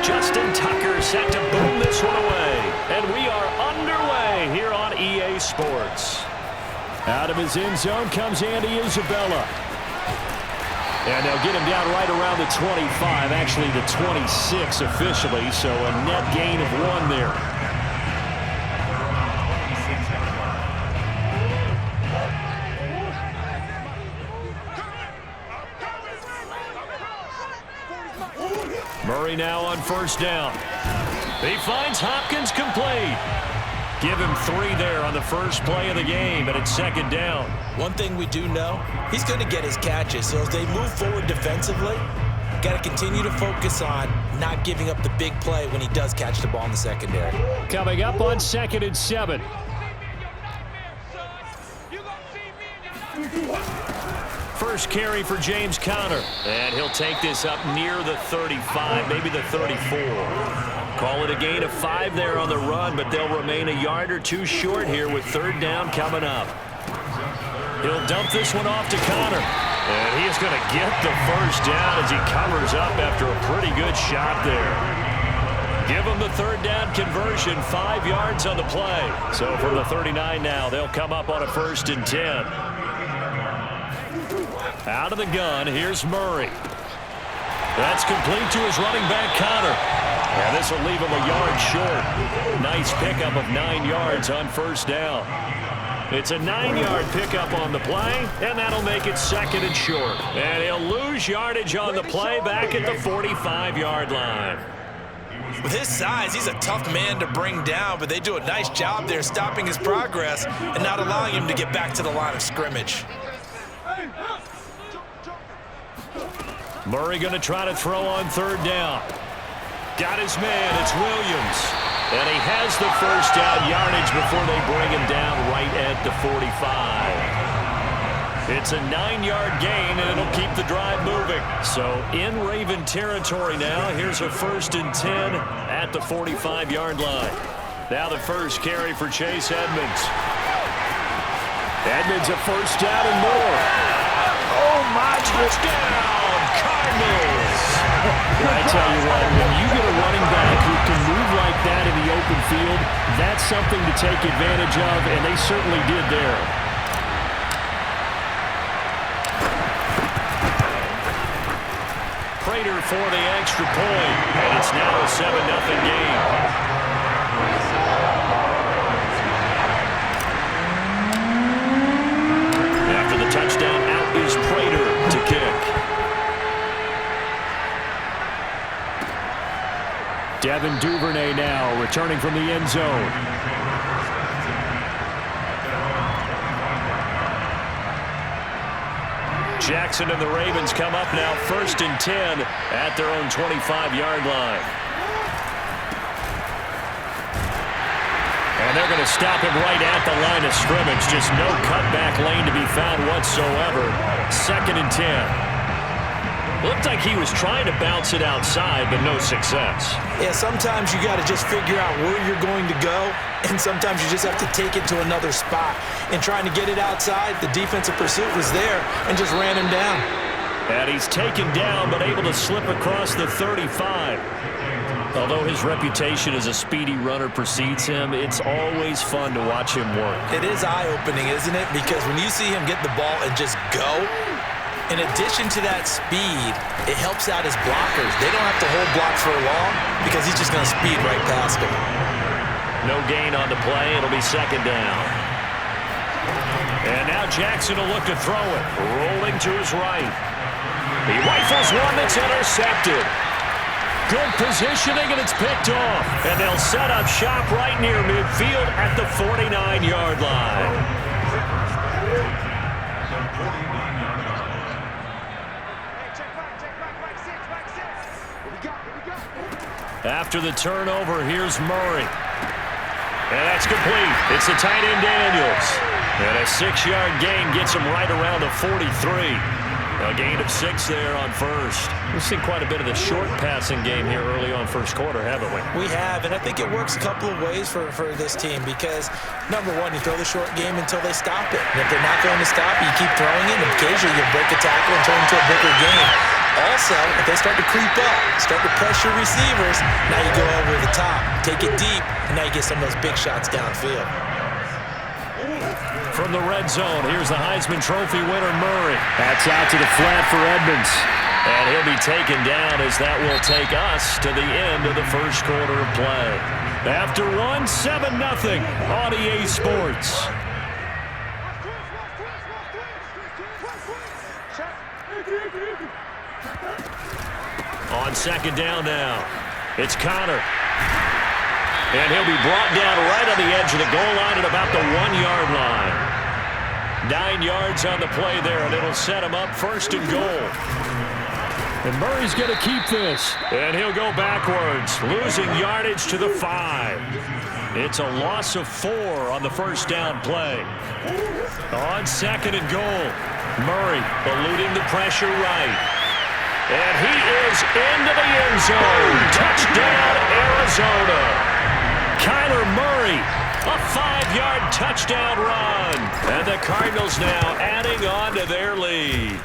Justin Tucker set to boom this one away. And we are underway here on EA Sports. Out of his end zone comes Andy Isabella. And they'll get him down right around the 25, actually the 26 officially, so a net gain of 1 there. Murray now on first down. He finds Hopkins complete. Give him 3 there on the first play of the game, and it's second down. One thing we do know, he's going to get his catches. So as they move forward defensively, got to continue to focus on not giving up the big play when he does catch the ball in the secondary. Coming up on 2nd and 7. First carry for James Conner. And he'll take this up near the 35, maybe the 34. Call it a gain of 5 there on the run, but they'll remain a yard or 2 short here with 3rd down coming up. He'll dump this one off to Conner. And he is going to get the first down as he covers up after a pretty good shot there. Give him the 3rd down conversion, 5 yards on the play. So from the 39 now, they'll come up on a 1st and 10. Out of the gun, here's Murray. That's complete to his running back, Conner. And this will leave him a yard short. Nice pickup of 9 yards on first down. It's a 9-yard pickup on the play, and that'll make it 2nd and short. And he'll lose yardage on the play back at the 45-yard line. With his size, he's a tough man to bring down, but they do a nice job there stopping his progress and not allowing him to get back to the line of scrimmage. Murray going to try to throw on 3rd down. Got his man. It's Williams. And he has the first down yardage before they bring him down right at the 45. It's a 9-yard gain, and it'll keep the drive moving. So in Raven territory now, here's a 1st and 10 at the 45-yard line. Now the first carry for Chase Edmonds. Edmonds a first down and more. Oh, my touchdown! Cardinals! I tell you what, when you get a running back who can move like that in the open field, that's something to take advantage of, and they certainly did there. Prater for the extra point, and it's now a 7-0 game. After the touchdown, out is Prater to kick. Devin Duvernay now returning from the end zone. Jackson and the Ravens come up now 1st and 10 at their own 25-yard line. And they're going to stop him right at the line of scrimmage. Just no cutback lane to be found whatsoever. 2nd and 10. Looked like he was trying to bounce it outside, but no success. Yeah, sometimes you got to just figure out where you're going to go, and sometimes you just have to take it to another spot. And trying to get it outside, the defensive pursuit was there and just ran him down. And he's taken down, but able to slip across the 35. Although his reputation as a speedy runner precedes him, it's always fun to watch him work. It is eye-opening, isn't it? Because when you see him get the ball and just go, in addition to that speed, it helps out his blockers. They don't have to hold blocks for long because he's just going to speed right past them. No gain on the play. It'll be 2nd down. And now Jackson will look to throw it. Rolling to his right. He rifles one that's intercepted. Good positioning, and it's picked off. And they'll set up shop right near midfield at the 49-yard line. After the turnover, here's Murray. And that's complete. It's the tight end Daniels. And a 6-yard gain gets him right around the 43. A gain of 6 there on first. We've seen quite a bit of the short passing game here early on first quarter, haven't we? We have, and I think it works a couple of ways for this team because, number one, you throw the short game until they stop it. And if they're not going to stop it, you keep throwing it, and occasionally you break a tackle and turn it into a bigger game. Also, if they start to creep up, start to pressure receivers, now you go over the top, take it deep, and now you get some of those big shots downfield. From the red zone, here's the Heisman Trophy winner, Murray. That's out to the flat for Edmonds. And he'll be taken down as that will take us to the end of the first quarter of play. After one, 7-0 on EA Sports. On second down now, it's Connor. And he'll be brought down right on the edge of the goal line at about the 1-yard line. 9 yards on the play there, and it'll set him up first and goal. And Murray's going to keep this. And he'll go backwards, losing yardage to the 5. It's a loss of 4 on the first down play. On second and goal, Murray eluding the pressure right. And he is into the end zone. Touchdown, Arizona. Kyler Murray, a 5-yard touchdown run. And the Cardinals now adding on to their lead.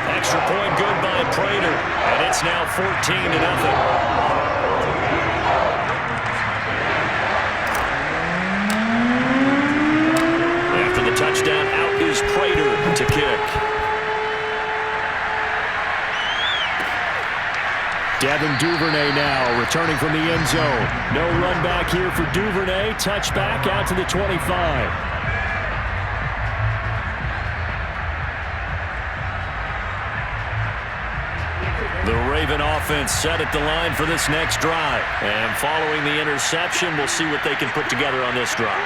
Extra point good by Prater, and it's now 14-0. After the touchdown, out is Prater to kick. Devin Duvernay now returning from the end zone. No run back here for Duvernay. Touchback out to the 25. The Raven offense set at the line for this next drive. And following the interception, we'll see what they can put together on this drive.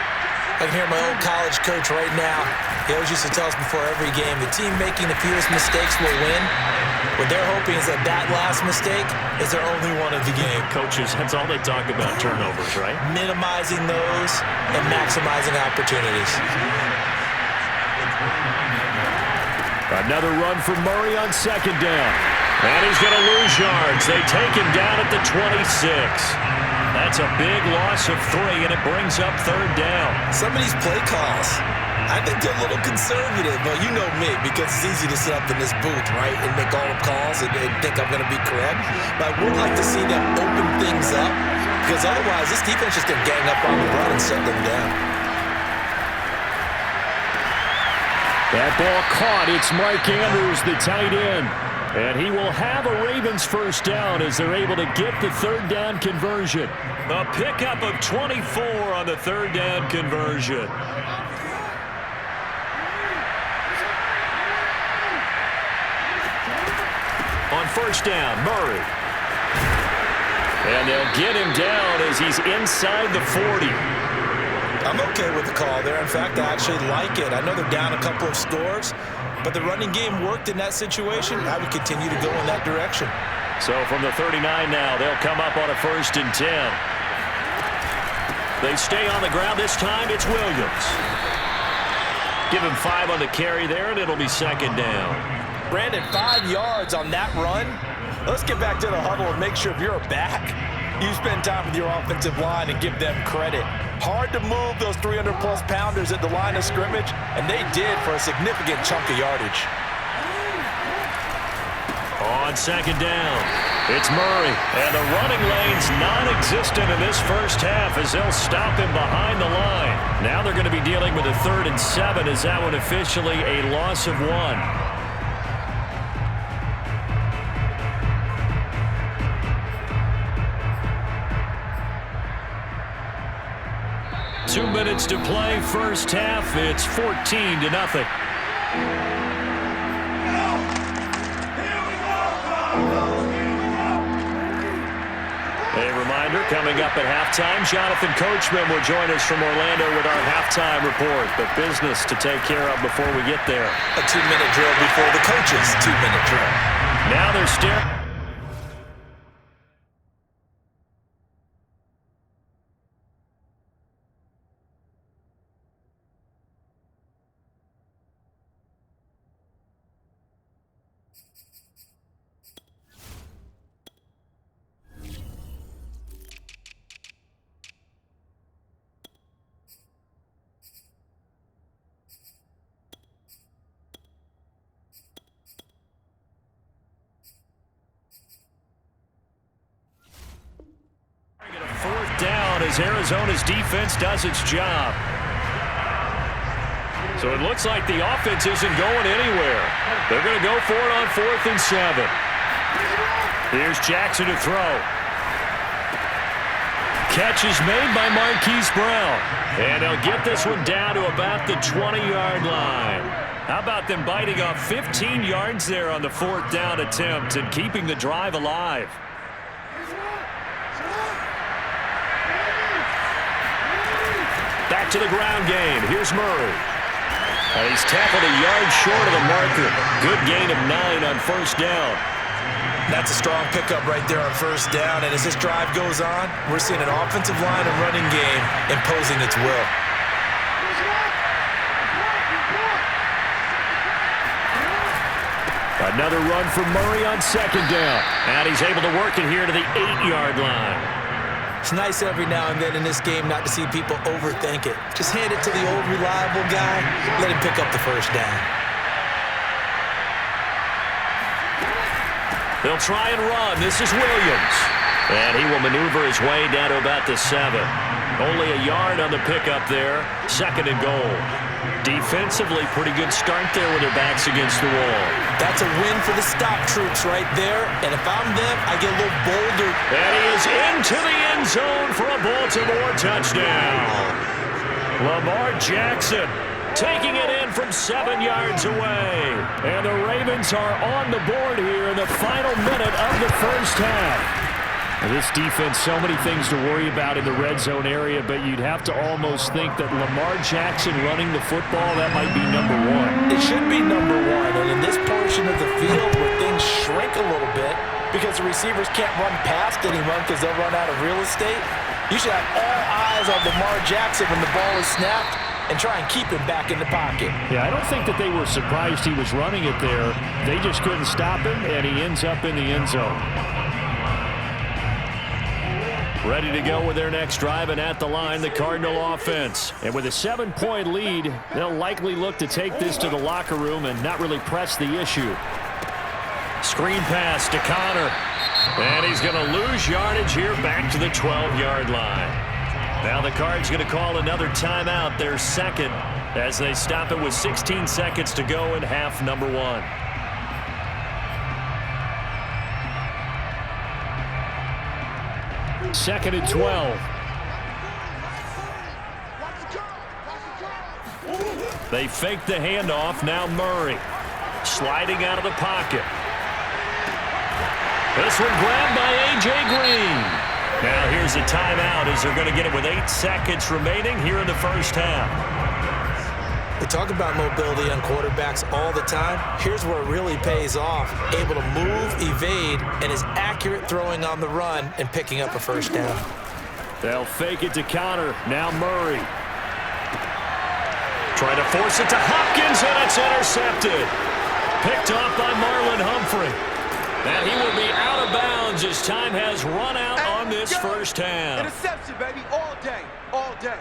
I can hear my old college coach right now. He always used to tell us before every game, the team making the fewest mistakes will win. What they're hoping is that last mistake is their only one of the game. Coaches, that's all they talk about, turnovers, right? Minimizing those and maximizing opportunities. Another run for Murray on second down. And he's going to lose yards. They take him down at the 26. That's a big loss of 3, and it brings up third down. Some of these play calls, I think they're a little conservative. But you know me, because it's easy to sit up in this booth, right, and make all the calls and think I'm going to be correct. But I would like to see them open things up, because otherwise this defense is going to gang up on the run and shut them down. That ball caught. It's Mike Andrews, the tight end. And he will have a Ravens first down as they're able to get the third down conversion. A pickup of 24 on the third down conversion. On first down, Murray. And they'll get him down as he's inside the 40. I'm okay with the call there. In fact, I actually like it. I know they're down a couple of scores, but the running game worked in that situation. I would continue to go in that direction. So from the 39 now, they'll come up on a 1st and 10. They stay on the ground. This time it's Williams. Give him 5 on the carry there, and it'll be second down. Brandon, 5 yards on that run. Let's get back to the huddle and make sure if you're a back, you spend time with your offensive line and give them credit. Hard to move those 300-plus pounders at the line of scrimmage, and they did for a significant chunk of yardage. On second down, it's Murray, and the running lane's non-existent in this first half as they'll stop him behind the line. Now they're going to be dealing with a 3rd and 7 as that one officially a loss of 1. 2 minutes to play, first half. It's 14-0. A reminder, coming up at halftime, Jonathan Coachman will join us from Orlando with our halftime report. But business to take care of before we get there. A 2-minute drill before the coaches' 2-minute drill. Now they're staring. as Arizona's defense does its job. So it looks like the offense isn't going anywhere. They're going to go for it on 4th and 7. Here's Jackson to throw. Catch is made by Marquise Brown. And they'll get this one down to about the 20-yard line. How about them biting off 15 yards there on the 4th down attempt and keeping the drive alive? Back to the ground game. Here's Murray. And he's tackled a yard short of the marker. Good gain of 9 on 1st down. That's a strong pickup right there on 1st down. And as this drive goes on, we're seeing an offensive line and running game imposing its will. Another run for Murray on 2nd down. And he's able to work it here to the 8-yard line. It's nice every now and then in this game not to see people overthink it. Just hand it to the old reliable guy. Let him pick up the 1st down. They'll try and run. This is Williams. And he will maneuver his way down to about the 7. Only a yard on the pickup there. 2nd and goal. Defensively, pretty good start there with their backs against the wall. That's a win for the stop troops right there. And if I'm them, I get a little bolder. And he is into the end zone for a Baltimore touchdown. Lamar Jackson taking it in from 7 yards away. And the Ravens are on the board here in the final minute of the 1st half. This defense, so many things to worry about in the red zone area, but you'd have to almost think that Lamar Jackson running the football, that might be number 1. It should be number 1. And in this portion of the field where things shrink a little bit because the receivers can't run past anyone because they'll run out of real estate, you should have all eyes on Lamar Jackson when the ball is snapped and try and keep him back in the pocket. Yeah, I don't think that they were surprised he was running it there. They just couldn't stop him, and he ends up in the end zone. Ready to go with their next drive, and at the line, the Cardinal offense. And with a 7-point lead, they'll likely look to take this to the locker room and not really press the issue. Screen pass to Connor. And he's going to lose yardage here back to the 12-yard line. Now the Cards going to call another timeout, their 2nd, as they stop it with 16 seconds to go in half number 1. Second and 12. They fake the handoff. Now Murray sliding out of the pocket. This one grabbed by A.J. Green. Now here's a timeout as they're going to get it with 8 seconds remaining here in the 1st half. We talk about mobility on quarterbacks all the time. Here's where it really pays off. Able to move, evade, and is accurate throwing on the run and picking up a 1st down. They'll fake it to Connor. Now Murray. Trying to force it to Hopkins, and it's intercepted. Picked off by Marlon Humphrey. And he will be out of bounds as time has run out on this 1st half. Interception, baby, all day, all day.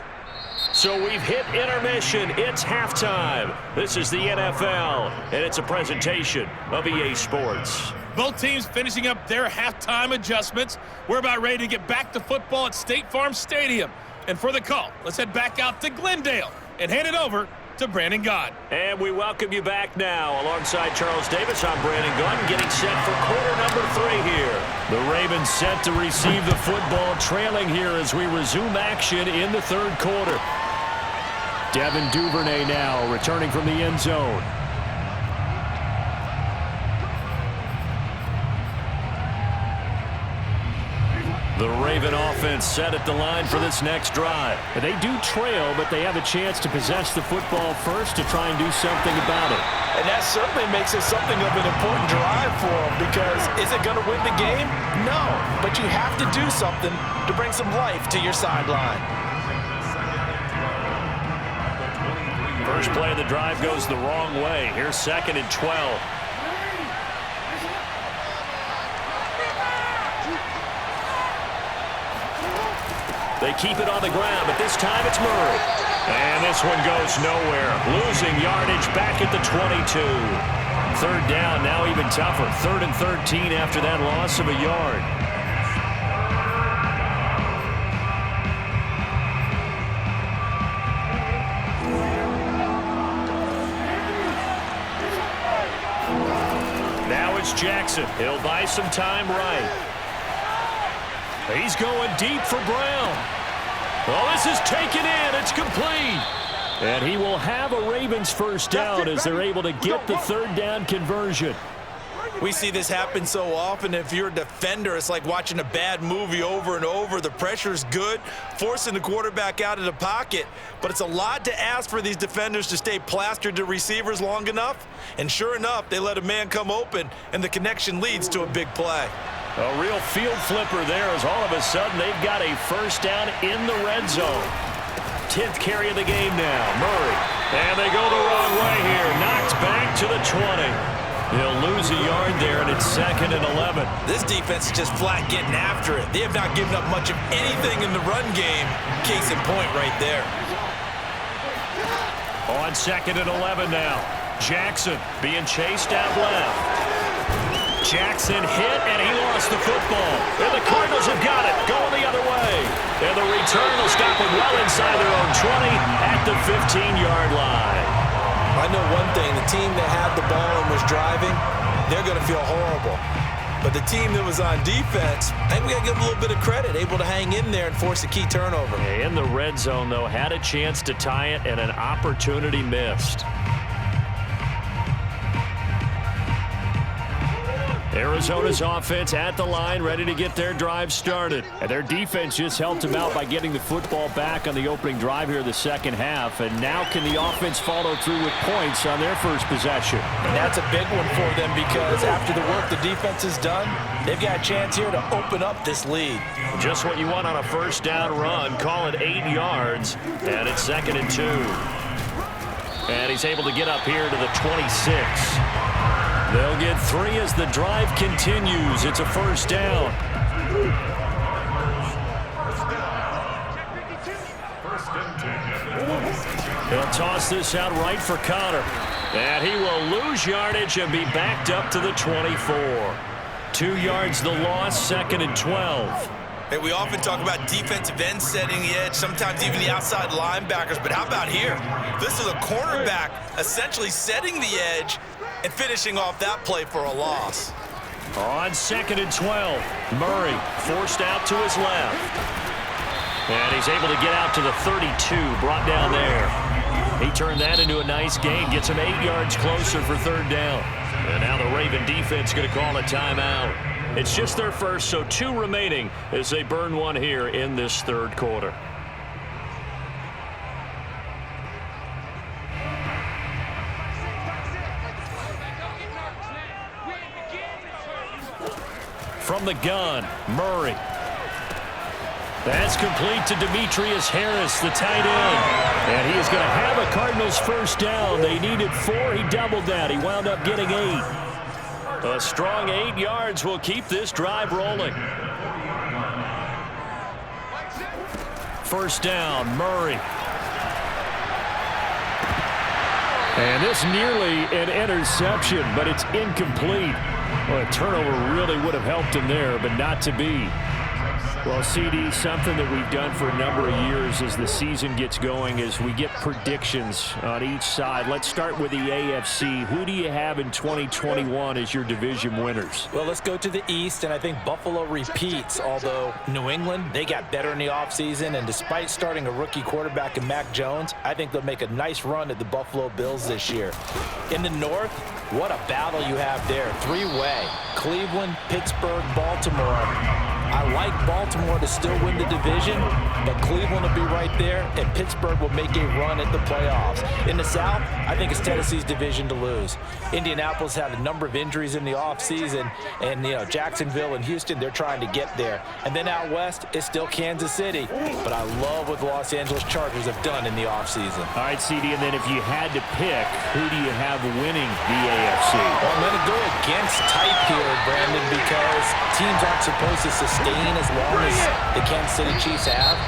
So we've hit intermission. It's halftime. This is the NFL, and it's a presentation of EA Sports. Both teams finishing up their halftime adjustments. We're about ready to get back to football at State Farm Stadium. And for the call, let's head back out to Glendale and hand it over to Brandon Gaughan. And we welcome you back now. Alongside Charles Davis, I'm Brandon Gaughan, getting set for quarter number 3 here. The Ravens set to receive the football, trailing here as we resume action in the 3rd quarter. Devin Duvernay now returning from the end zone. The Raven offense set at the line for this next drive. They do trail, but they have a chance to possess the football first to try and do something about it. And that certainly makes it something of an important drive for them, because is it going to win the game? No, but you have to do something to bring some life to your sideline. First play of the drive goes the wrong way. Here's 2nd and 12. They keep it on the ground, but this time it's Murray. And this one goes nowhere. Losing yardage back at the 22. 3rd down, now even tougher. 3rd and 13 after that loss of a yard. Jackson. He'll buy some time right. He's going deep for Brown. Well, this is taken in. It's complete. And he will have a Ravens first down as they're able to get the third down conversion. We see this happen so often. If you're a defender, it's like watching a bad movie over and over. The pressure's good, forcing the quarterback out of the pocket. But it's a lot to ask for these defenders to stay plastered to receivers long enough. And sure enough, they let a man come open, and the connection leads to a big play. A real field flipper there as all of a sudden they've got a first down in the red zone. 10th carry of the game now. Murray. And they go the wrong way here. Knocked back to the 20. He'll lose a yard there, and it's 2nd and 11. This defense is just flat getting after it. They have not given up much of anything in the run game. Case in point right there. On 2nd and 11 now. Jackson being chased out left. Jackson hit, and he lost the football. And the Cardinals have got it, going the other way. And the return will stop him well inside their own 20 at the 15-yard line. I know one thing, the team that had the ball and was driving, they're going to feel horrible. But the team that was on defense, I think we got to give them a little bit of credit, able to hang in there and force a key turnover. In the red zone, though, had a chance to tie it and an opportunity missed. Arizona's offense at the line, ready to get their drive started. And their defense just helped them out by getting the football back on the opening drive here in the second half. And now can the offense follow through with points on their first possession? And that's a big one for them because after the work the defense has done, they've got a chance here to open up this lead. Just what you want on a first down run. Call it 8 yards, and it's 2nd and 2. And he's able to get up here to the 26. They'll get 3 as the drive continues. It's a first down. He'll toss this out right for Connor. And he will lose yardage and be backed up to the 24. 2 yards the loss, 2nd and 12. Hey, we often talk about defensive ends setting the edge, sometimes even the outside linebackers. But how about here? This is a cornerback essentially setting the edge and finishing off that play for a loss. On 2nd and 12, Murray forced out to his left. And he's able to get out to the 32, brought down there. He turned that into a nice gain, gets him 8 yards closer for third down. And now the Raven defense going to call a timeout. It's just their first, so 2 remaining as they burn one here in this third quarter. From the gun, Murray. That's complete to Demetrius Harris, the tight end. And he is going to have a Cardinals first down. They needed 4. He doubled that. He wound up getting 8. A strong 8 yards will keep this drive rolling. First down, Murray. And this nearly an interception, but it's incomplete. Well, a turnover really would have helped him there, but not to be. Well, CD, something that we've done for a number of years as the season gets going is we get predictions on each side. Let's start with the AFC. Who do you have in 2021 as your division winners? Well, let's go to the East, and I think Buffalo repeats, although New England, they got better in the offseason, and despite starting a rookie quarterback in Mac Jones, I think they'll make a nice run at the Buffalo Bills this year. In the North, what a battle you have there. 3-way. Cleveland, Pittsburgh, Baltimore. I like Baltimore to still win the division, but Cleveland will be right there, and Pittsburgh will make a run at the playoffs. In the South, I think it's Tennessee's division to lose. Indianapolis had a number of injuries in the offseason, and, Jacksonville and Houston, they're trying to get there. And then out West, it's still Kansas City. But I love what the Los Angeles Chargers have done in the offseason. All right, CD, and then if you had to pick, who do you have winning the AFC? Well, I'm going to go against type here, Brandon, because teams aren't supposed to sustain as long as the Kansas City Chiefs have.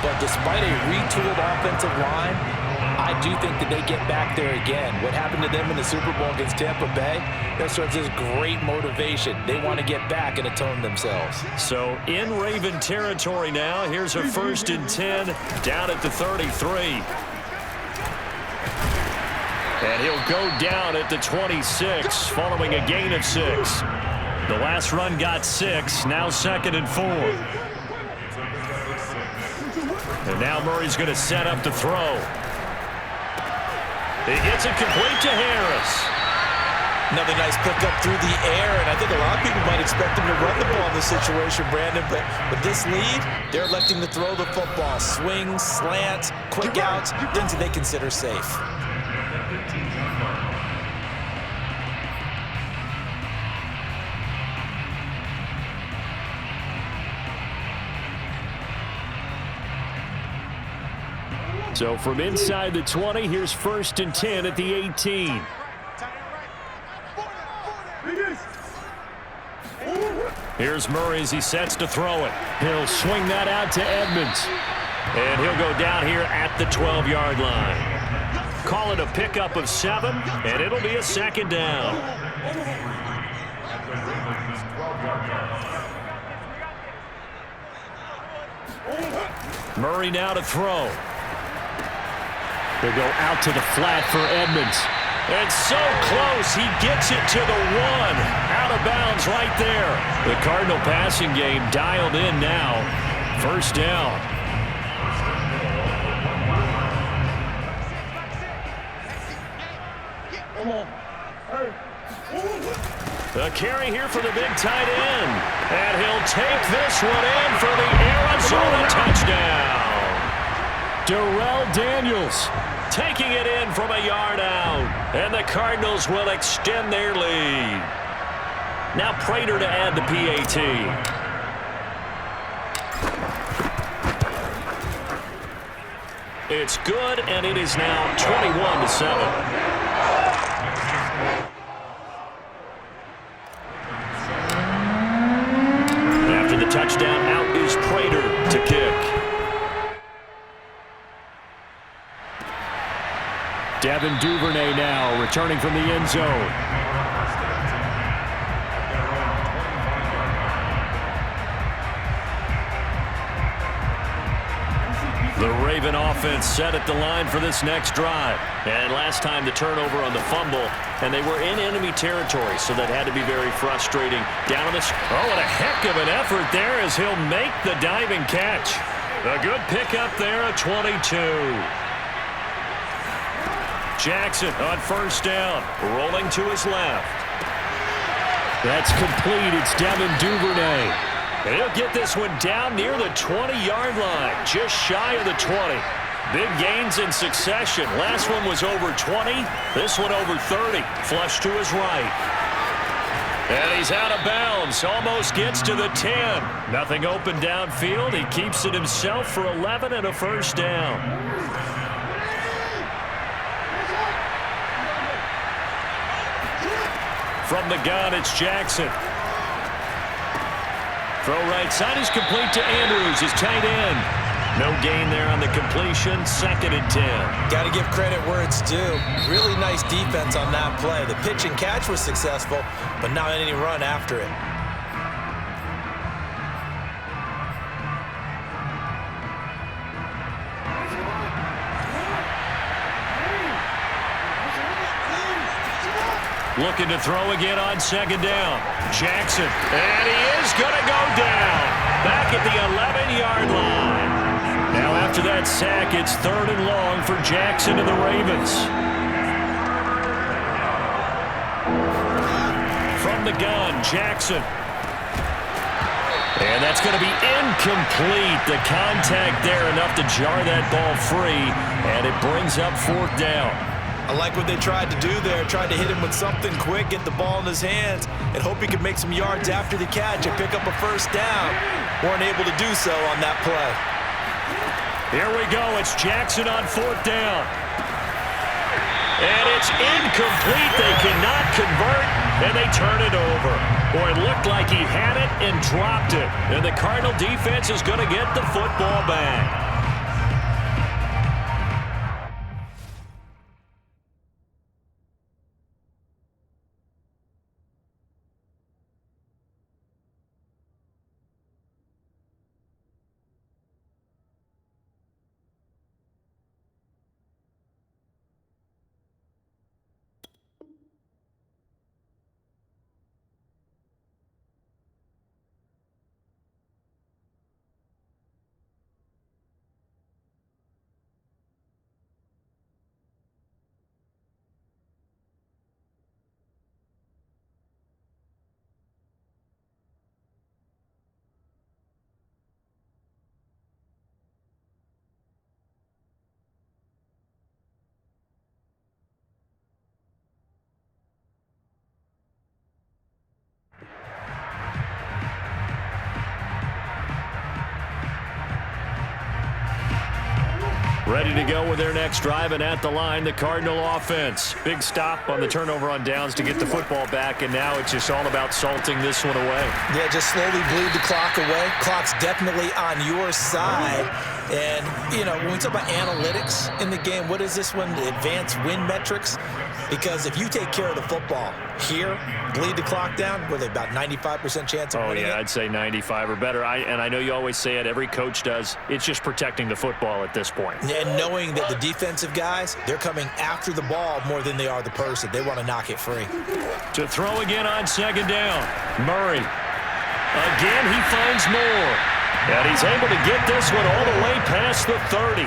But despite a retooled offensive line, I do think that they get back there again. What happened to them in the Super Bowl against Tampa Bay, that serves as great motivation. They want to get back and atone themselves. So in Raven territory now, here's a 1st and 10 down at the 33. And he'll go down at the 26 following a gain of 6. The last run got 6. Now 2nd and 4. And now Murray's going to set up to throw. He gets it complete to Harris. Another nice pickup through the air, and I think a lot of people might expect him to run the ball in this situation, Brandon, but with this lead, they're electing to throw the football. Swings, slants, quick outs, things that they consider safe. So from inside the 20, here's 1st and 10 at the 18. Here's Murray as he sets to throw it. He'll swing that out to Edmonds. And he'll go down here at the 12-yard line. Call it a pickup of 7, and it'll be a 2nd down. Murray now to throw. They'll go out to the flat for Edmonds. And so close, he gets it to the 1. Out of bounds right there. The Cardinal passing game dialed in now. 1st down. The carry here for the big tight end. And he'll take this one in for the Arizona touchdown. Darrell Daniels taking it in from a yard out. And the Cardinals will extend their lead. Now Prater to add the PAT. It's good, and it is now 21-7. After the touchdown, out is Prater to kick. Devin Duvernay now returning from the end zone. The Raven offense set at the line for this next drive. And last time the turnover on the fumble, and they were in enemy territory, so that had to be very frustrating. Down on this. Oh, what a heck of an effort there as he'll make the diving catch. A good pickup there at 22. Jackson on 1st down, rolling to his left. That's complete. It's Devin Duvernay. And he'll get this one down near the 20-yard line, just shy of the 20. Big gains in succession. Last one was over 20. This one over 30. Flush to his right. And he's out of bounds. Almost gets to the 10. Nothing open downfield. He keeps it himself for 11 and a 1st down. From the gun, it's Jackson. Throw right side is complete to Andrews, his tight end. No gain there on the completion. 2nd and 10. Got to give credit where it's due. Really nice defense on that play. The pitch and catch was successful, but not any run after it. Looking to throw again on 2nd down. Jackson, and he is going to go down. Back at the 11-yard line. Now after that sack, it's 3rd and long for Jackson and the Ravens. From the gun, Jackson. And that's going to be incomplete. The contact there enough to jar that ball free, and it brings up 4th down. I like what they tried to do there. Tried to hit him with something quick, get the ball in his hands, and hope he could make some yards after the catch and pick up a 1st down. Weren't able to do so on that play. Here we go. It's Jackson on 4th down. And it's incomplete. They cannot convert, and they turn it over. Boy, it looked like he had it and dropped it. And the Cardinal defense is going to get the football back. Ready to go with their next drive, and at the line, the Cardinal offense. Big stop on the turnover on downs to get the football back, and now it's just all about salting this one away. Yeah, just slowly bleed the clock away. Clock's definitely on your side. And, you know, when we talk about analytics in the game, what is this one? The advanced win metrics? Because if you take care of the football here, bleed the clock down, were they about 95% chance of winning it? I'd say 95 or better. And I know you always say it, every coach does. It's just protecting the football at this point. And knowing that the defensive guys, they're coming after the ball more than they are the person. They want to knock it free. To throw again on second down. Murray. Again, he finds more. And he's able to get this one all the way past the 30.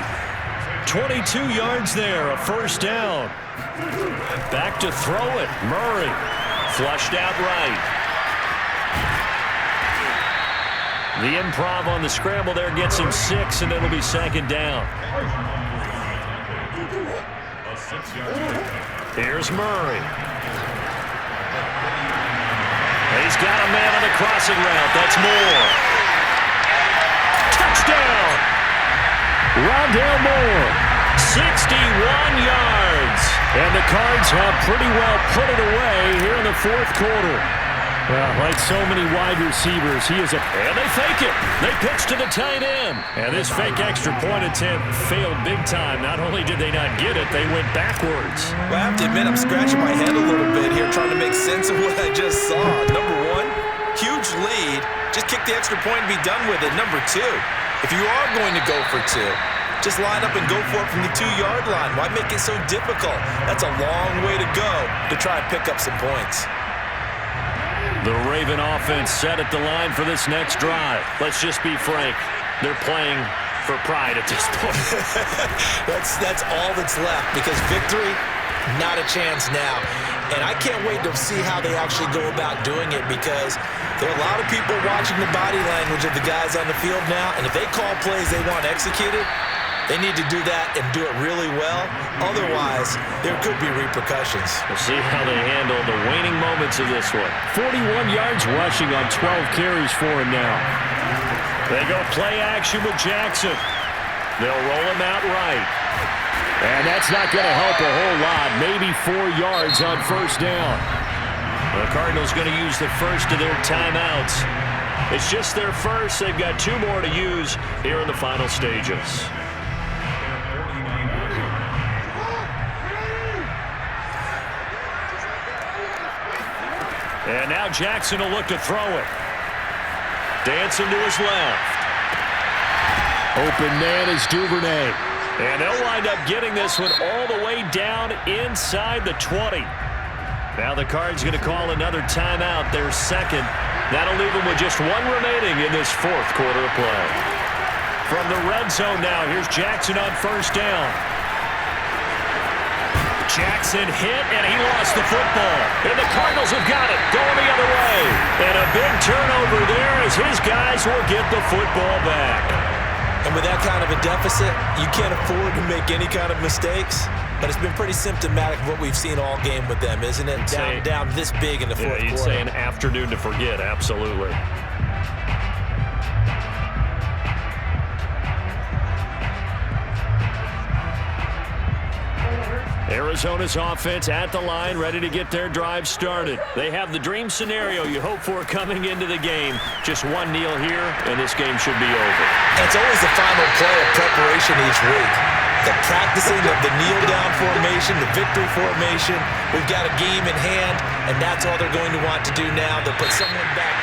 22 yards there, a first down. Back to throw it. Murray. Flushed out right. The improv on the scramble there gets him 6, and it'll be second down. Here's Murray. He's got a man on the crossing route. That's Moore. Touchdown! Rondale Moore, 61 yards. And the Cards have pretty well put it away here in the fourth quarter. Well, like so many wide receivers, and they fake it. They pitch to the tight end. And this fake extra point attempt failed big time. Not only did they not get it, they went backwards. Well, I have to admit, I'm scratching my head a little bit here trying to make sense of what I just saw. Number one, huge lead. Just kick the extra point and be done with it. Number two, if you are going to go for two, just line up and go for it from the 2-yard line. Why make it so difficult? That's a long way to go to try and pick up some points. The Raven offense set at the line for this next drive. Let's just be frank. They're playing for pride at this point. That's all that's left, because victory, not a chance now. And I can't wait to see how they actually go about doing it, because there are a lot of people watching the body language of the guys on the field now, and if they call plays they want executed, they need to do that and do it really well. Otherwise, there could be repercussions. We'll see how they handle the waning moments of this one. 41 yards rushing on 12 carries for him now. They go play action with Jackson. They'll roll him out right. And that's not going to help a whole lot. Maybe 4 yards on first down. The Cardinals going to use the first of their timeouts. It's just their first. They've got 2 more to use here in the final stages. And now Jackson will look to throw it. Dancing to his left. Open man is Duvernay. And they'll wind up getting this one all the way down inside the 20. Now the Cards going to call another timeout, their second. That'll leave them with just 1 remaining in this fourth quarter of play. From the red zone now, here's Jackson on first down. Jackson hit, and he lost the football. And the Cardinals have got it, going the other way. And a big turnover there as his guys will get the football back. And with that kind of a deficit, you can't afford to make any kind of mistakes. But it's been pretty symptomatic of what we've seen all game with them, isn't it? Down this big in the fourth quarter. You'd say an afternoon to forget, absolutely. Arizona's offense at the line, ready to get their drive started. They have the dream scenario you hope for coming into the game. Just 1 kneel here, and this game should be over. It's always the final play of preparation each week. The practicing of the kneel-down formation, the victory formation. We've got a game in hand, and that's all they're going to want to do now. They'll put someone back.